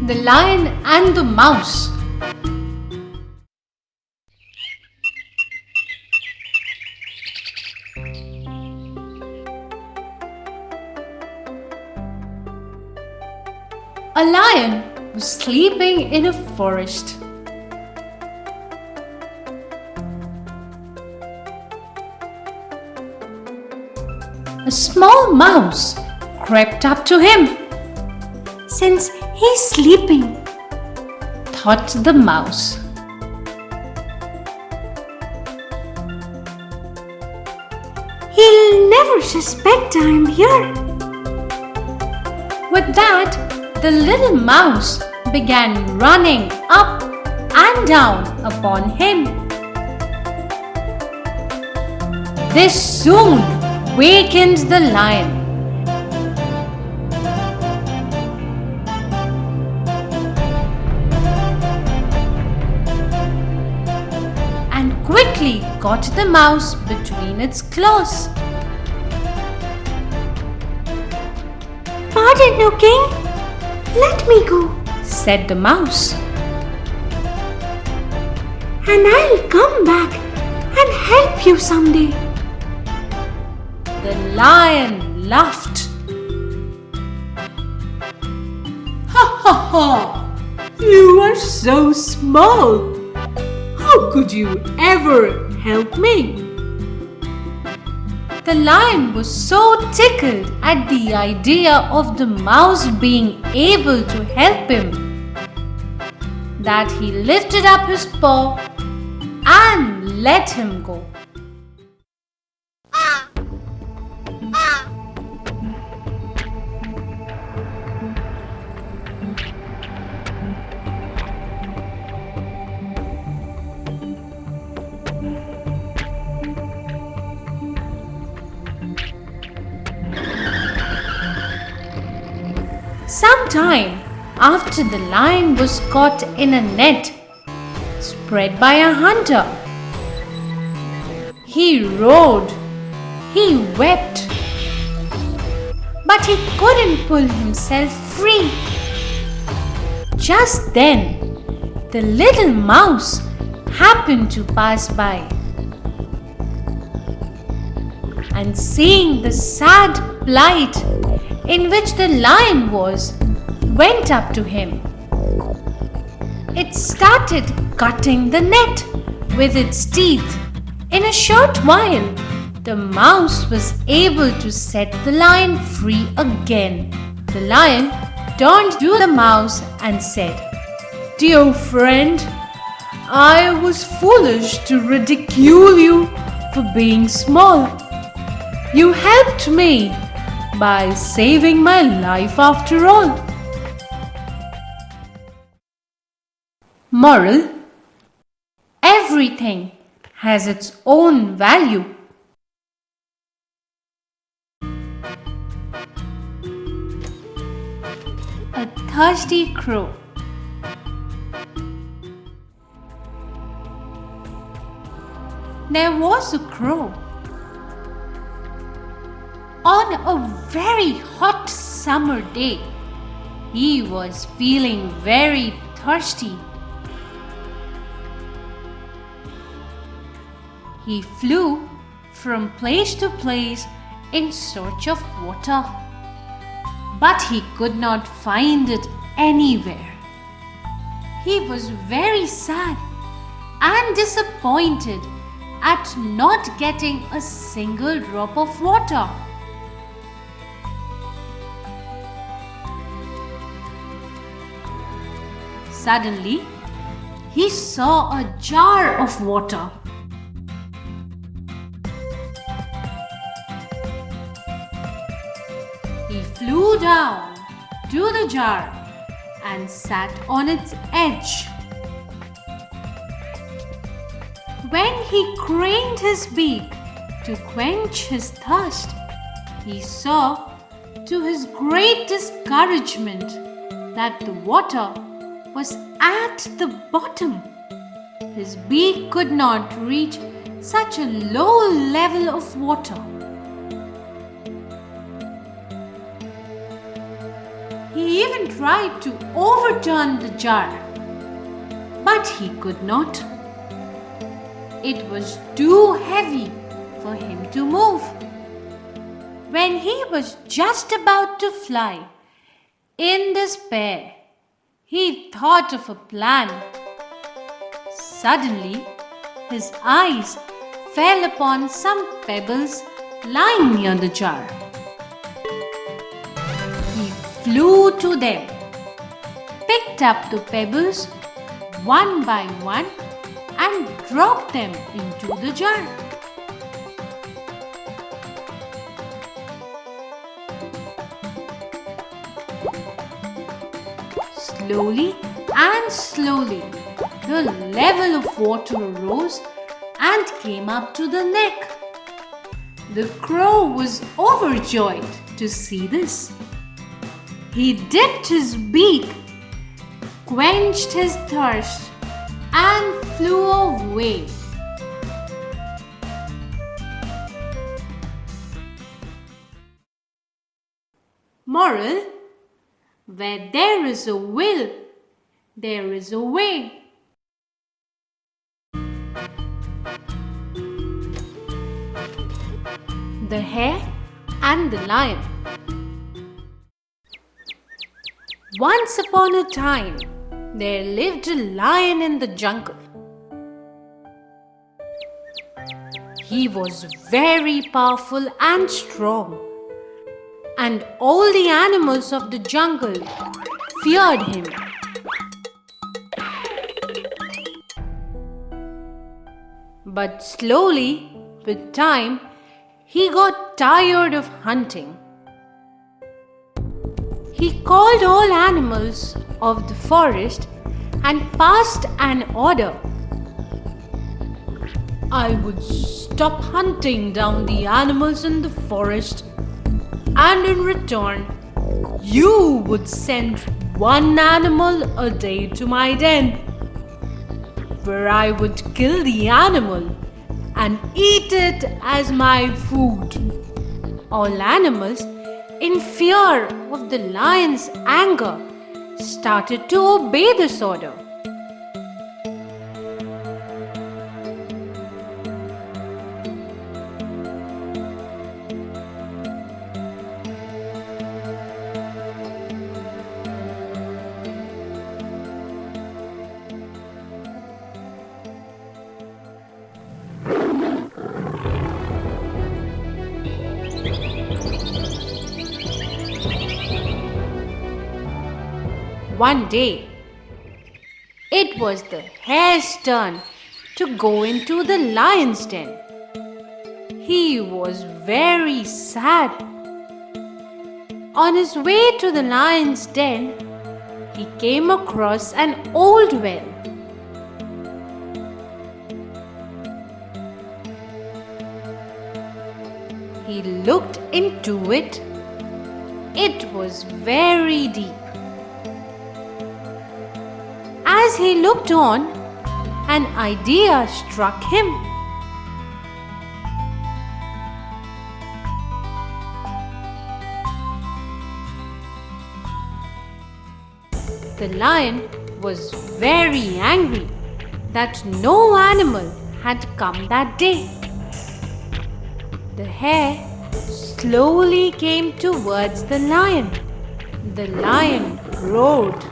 The Lion and the Mouse. A lion was sleeping in a forest. A small mouse crept up to him. "Since he's sleeping," thought the mouse, "he'll never suspect I'm here." With that, the little mouse began running up and down upon him. This soon wakened the lion. And quickly got the mouse between its claws. "Pardon, O King, let me go," said the mouse, "and I'll come back and help you someday." The lion laughed. "Ha ha ha! You are so small! How could you ever help me?" The lion was so tickled at the idea of the mouse being able to help him that he lifted up his paw and let him go. Some time after, the lion was caught in a net spread by a hunter. He roared, he wept, but he couldn't pull himself free. Just then, the little mouse happened to pass by, and seeing the sad plight in which the lion was, went up to him. It started cutting the net with its teeth. In a short while, the mouse was able to set the lion free again. The lion turned to the mouse and said, "Dear friend, I was foolish to ridicule you for being small. You helped me by saving my life after all." Moral: everything has its own value. A thirsty crow. There was a crow. On a very hot summer day, he was feeling very thirsty. He flew from place to place in search of water, but he could not find it anywhere. He was very sad and disappointed at not getting a single drop of water. Suddenly, he saw a jar of water. He flew down to the jar and sat on its edge. When he craned his beak to quench his thirst, he saw, to his great discouragement, that the water was at the bottom. His beak could not reach such a low level of water. He even tried to overturn the jar, but he could not. It was too heavy for him to move. When he was just about to fly, in despair, he thought of a plan. Suddenly, his eyes fell upon some pebbles lying near the jar. He flew to them, picked up the pebbles one by one and dropped them into the jar. Slowly and slowly, the level of water arose and came up to the neck. The crow was overjoyed to see this. He dipped his beak, quenched his thirst, and flew away. Moral: where there is a will, there is a way. The hare and the lion. Once upon a time, there lived a lion in the jungle. He was very powerful and strong, and all the animals of the jungle feared him. But slowly, with time, he got tired of hunting. He called all animals of the forest and passed an order. I would stop hunting down the animals in the forest, and in return, you would send one animal a day to my den, where I would kill the animal and eat it as my food. All animals, in fear of the lion's anger, started to obey this order. One day, it was the hare's turn to go into the lion's den. He was very sad. On his way to the lion's den, he came across an old well. He looked into it. It was very deep. As he looked on, an idea struck him. The lion was very angry that no animal had come that day. The hare slowly came towards the lion. The lion roared.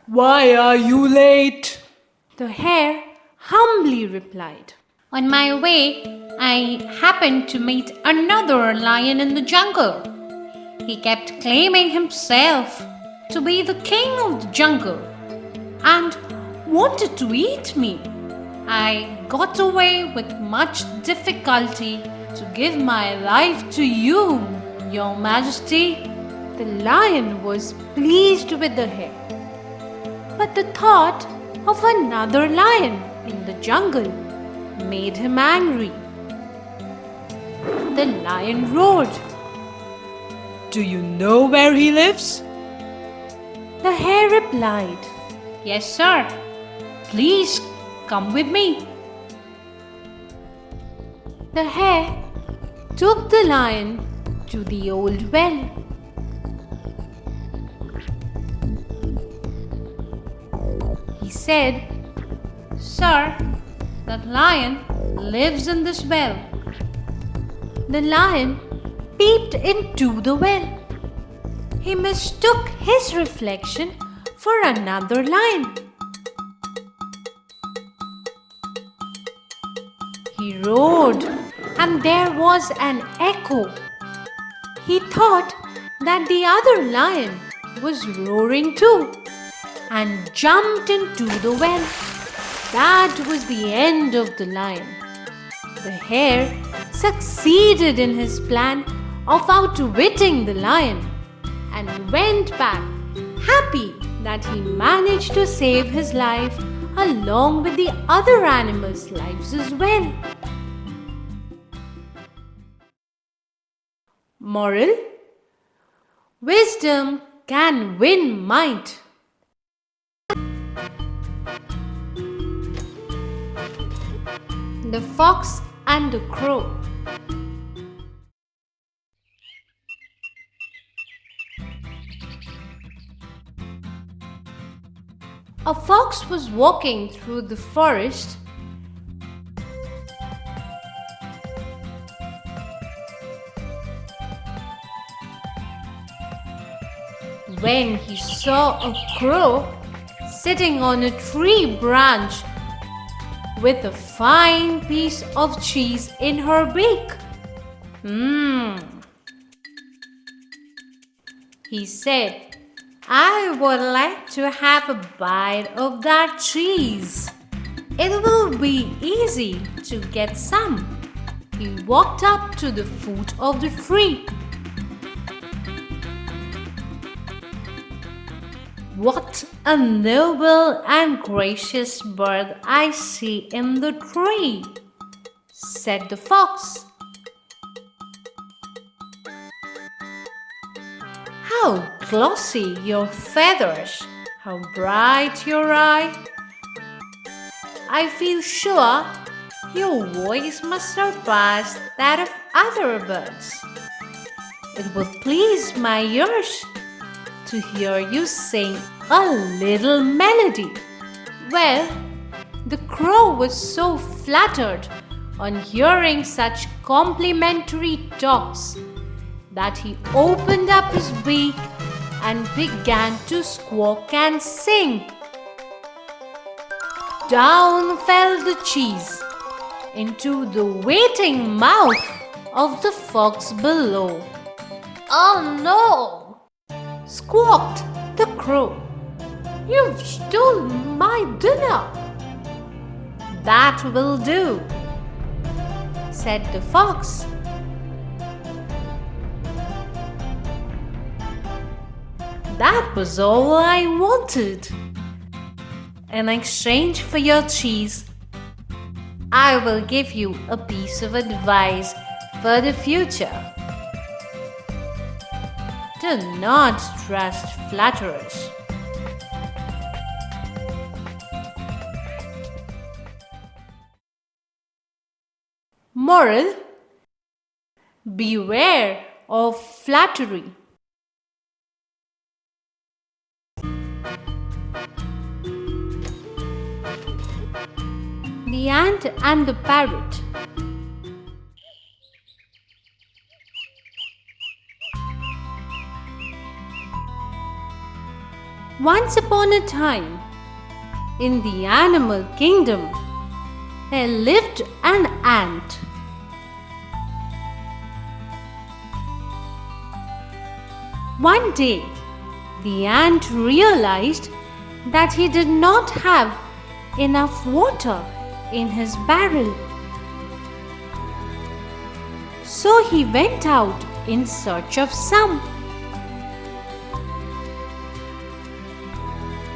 "Why are you late?" The hare humbly replied. "On my way, I happened to meet another lion in the jungle. He kept claiming himself to be the king of the jungle and wanted to eat me. I got away with much difficulty to give my life to you, Your Majesty." The lion was pleased with the hare, but the thought of another lion in the jungle made him angry. The lion roared. "Do you know where he lives?" The hare replied, "Yes, sir. Please come with me." The hare took the lion to the old well. said, "Sir, that lion lives in this well." The lion peeped into the well. He mistook his reflection for another lion. He roared, and there was an echo. He thought that the other lion was roaring too, and jumped into the well. That was the end of the lion. The hare succeeded in his plan of outwitting the lion and went back happy that he managed to save his life along with the other animals' lives as well. Moral: wisdom can win might. The Fox and the Crow. A fox was walking through the forest when he saw a crow sitting on a tree branch with a fine piece of cheese in her beak. He said, "I would like to have a bite of that cheese. It will be easy to get some." He walked up to the foot of the tree. "What a noble and gracious bird I see in the tree," said the fox. "How glossy your feathers, how bright your eye. I feel sure your voice must surpass that of other birds. It will please my ears to hear you sing a little melody." Well, the crow was so flattered on hearing such complimentary talks that he opened up his beak and began to squawk and sing. Down fell the cheese into the waiting mouth of the fox below. "Oh no!" squawked the crow. "You've stolen my dinner." "That will do," said the fox. "That was all I wanted. In exchange for your cheese, I will give you a piece of advice for the future. Do not trust flatterers." Moral: beware of flattery. The ant and the parrot. Once upon a time, in the animal kingdom, there lived an ant. One day, the ant realized that he did not have enough water in his barrel. So he went out in search of some.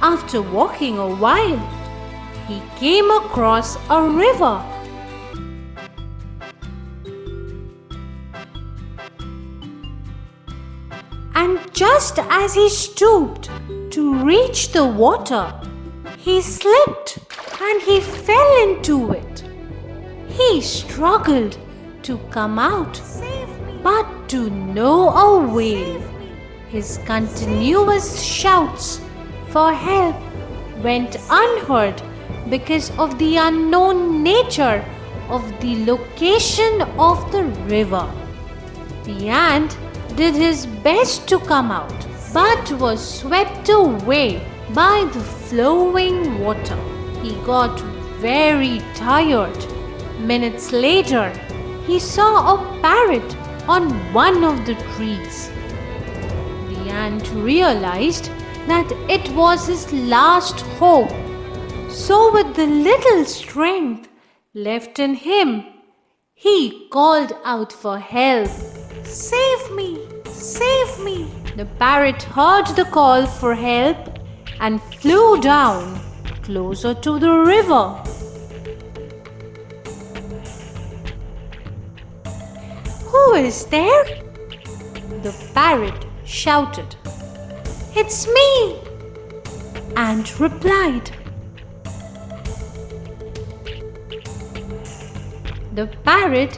After walking a while, he came across a river. And just as he stooped to reach the water, he slipped and he fell into it. He struggled to come out, but to no avail. His continuous shouts for help went unheard because of the unknown nature of the location of the river. The ant did his best to come out, but was swept away by the flowing water. He got very tired. Minutes later, he saw a parrot on one of the trees. The ant realized that it was his last hope. So, with the little strength left in him, he called out for help. "Save me! Save me!" The parrot heard the call for help and flew down closer to the river. "Who is there?" the parrot shouted. "It's me," Ant replied. The parrot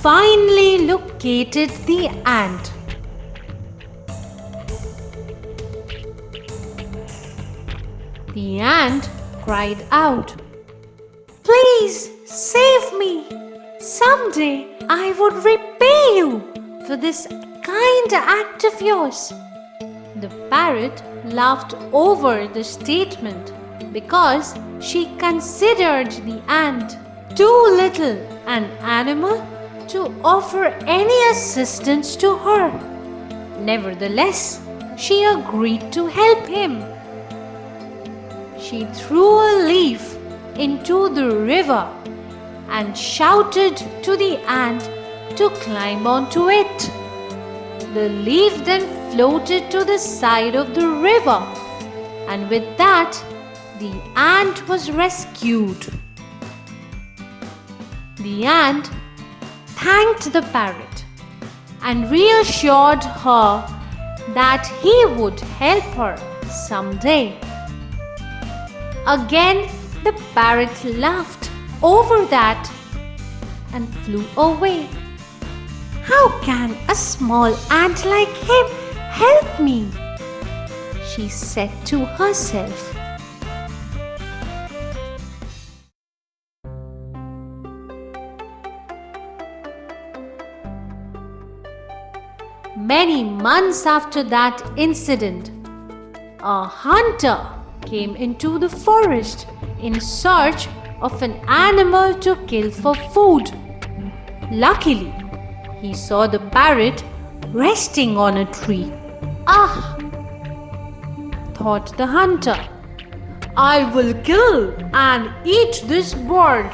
finally located the ant. The ant cried out, "Please save me. Someday I would repay you for this kind act of yours." The parrot laughed over the statement because she considered the ant too little an animal to offer any assistance to her. Nevertheless, she agreed to help him. She threw a leaf into the river and shouted to the ant to climb onto it. The leaf then floated to the side of the river, and with that, the ant was rescued. The ant thanked the parrot and reassured her that he would help her someday. Again, the parrot laughed over that and flew away. "How can a small ant like him help me?" she said to herself. Many months after that incident, a hunter came into the forest in search of an animal to kill for food. Luckily, he saw the parrot resting on a tree. "Ah," thought the hunter, "I will kill and eat this bird."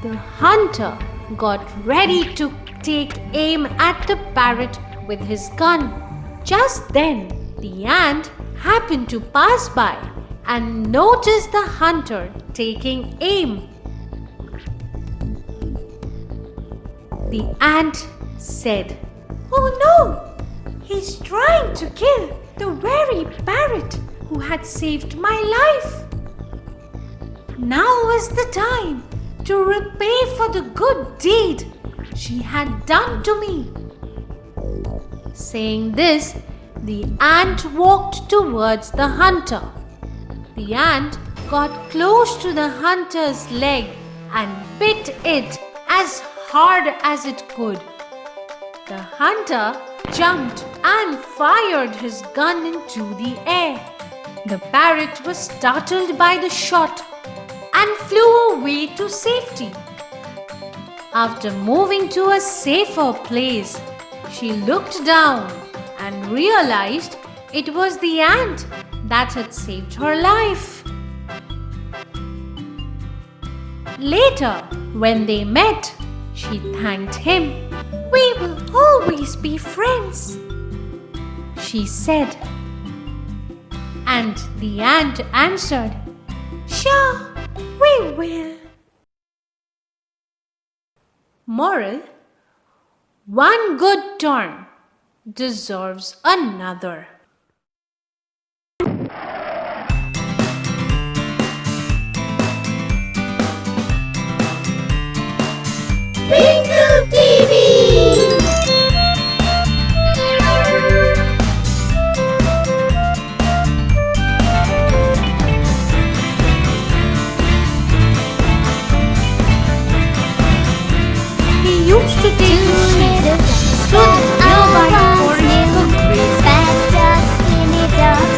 The hunter got ready to take aim at the parrot with his gun. Just then, the ant happened to pass by and noticed the hunter taking aim. The ant said, "Oh no! He's trying to kill the very parrot who had saved my life. Now is the time to repay for the good deed she had done to me." Saying this, the ant walked towards the hunter. The ant got close to the hunter's leg and bit it as hard as it could. The hunter jumped and fired his gun into the air. The parrot was startled by the shot and flew away to safety. After moving to a safer place, she looked down and realized it was the ant that had saved her life. Later, when they met, she thanked him. "We will always be friends," she said. And the ant answered, "Sure, we will." Moral: one good turn deserves another.